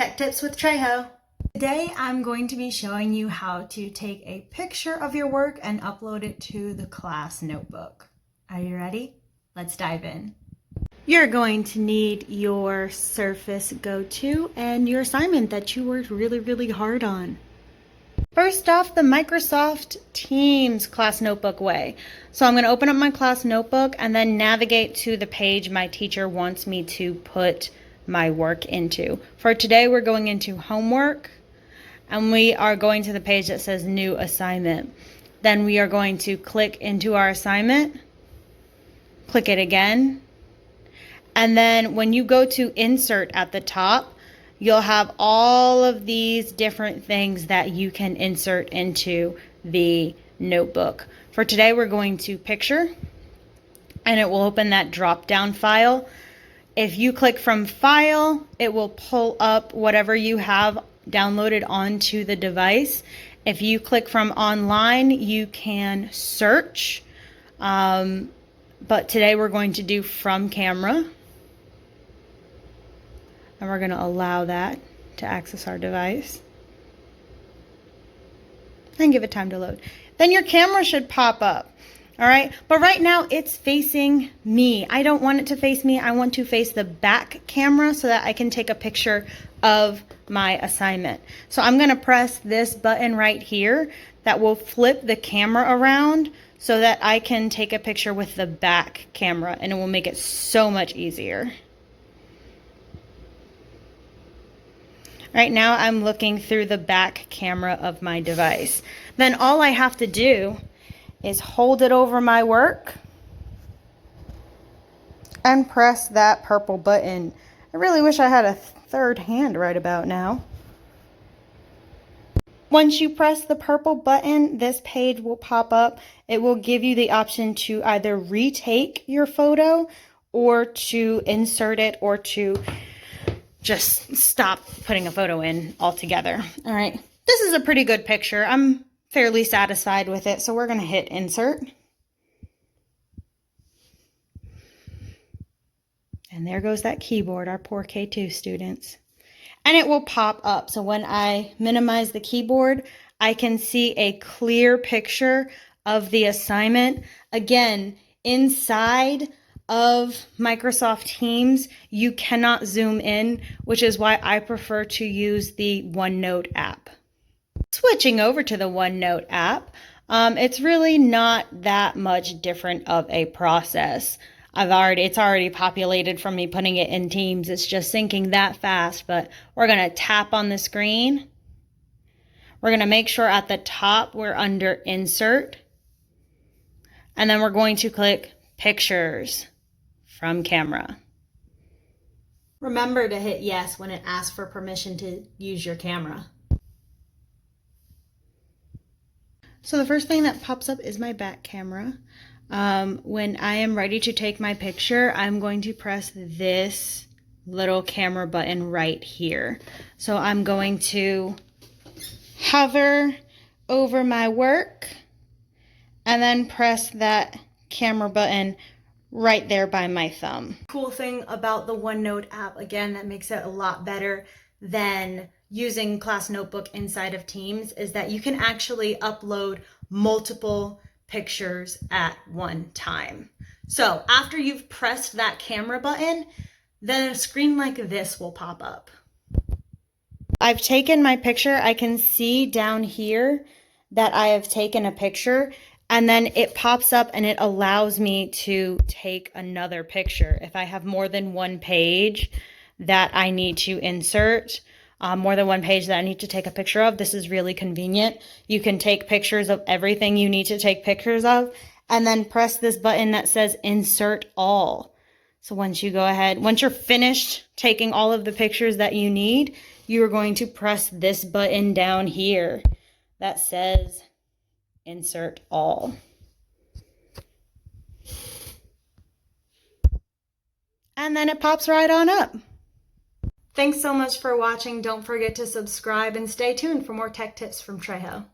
Tech Tips with Trejo. Today I'm going to be showing you how to take a picture of your work and upload it to the class notebook. Are you ready? Let's dive in. You're going to need your Surface Go-To and your assignment that you worked really hard on. First off, the Microsoft Teams class notebook way. So I'm going to open up my class notebook and then navigate to the page my teacher wants me to put my work into. For today, we're going into homework, and we are going to the page that says new assignment. Then we are going to click into our assignment, click it again, and then when you go to insert at the top, you'll have all of these different things that you can insert into the notebook. For today, we're going to picture, and it will open that drop-down file. If you click from file, it will pull up whatever you have downloaded onto the device. If you click from online, you can search. But today we're going to do from camera. And we're going to allow that to access our device. And give it time to load. Then your camera should pop up. All right, but right now it's facing me. I don't want it to face me. I want to face the back camera so that I can take a picture of my assignment. So I'm gonna press this button right here that will flip the camera around so that I can take a picture with the back camera, and it will make it so much easier. Right now I'm looking through the back camera of my device. Then all I have to do is hold it over my work and press that purple button. I really wish I had a third hand right about now. Once you press the purple button, this page will pop up. It will give you the option to either retake your photo or to insert it or to just stop putting a photo in altogether. All right, this is a pretty good picture. I'm fairly satisfied with it, so we're going to hit insert. And there goes that keyboard, our poor K2 students. And it will pop up. So when I minimize the keyboard, I can see a clear picture of the assignment. Again, inside of Microsoft Teams, you cannot zoom in, which is why I prefer to use the Onenote app. Switching over to the Onenote app, it's really not that much different of a process. It's already populated from me putting it in Teams. It's just syncing that fast, but we're going to tap on the screen. We're going to make sure at the top we're under Insert, and then we're going to click Pictures from Camera. Remember to hit yes when it asks for permission to use your camera. So the first thing that pops up is my back camera. When I am ready to take my picture, I'm going to press this little camera button right here. So I'm going to hover over my work and then press that camera button right there by my thumb. Cool thing about the Onenote app, again, that makes it a lot better than using Class Notebook inside of Teams, is that you can actually upload multiple pictures at one time. So after you've pressed that camera button, then a screen like this will pop up. I've taken my picture. I can see down here that I have taken a picture, and then it pops up and it allows me to take another picture. If I have more than one page that I need to insert, more than one page that I need to take a picture of, this is really convenient. You can take pictures of everything you need to take pictures of, and then press this button that says Insert All. So once you're finished taking all of the pictures that you need, you are going to press this button down here that says Insert All. And then it pops right on up. Thanks so much for watching. Don't forget to subscribe and stay tuned for more tech tips from Trejo.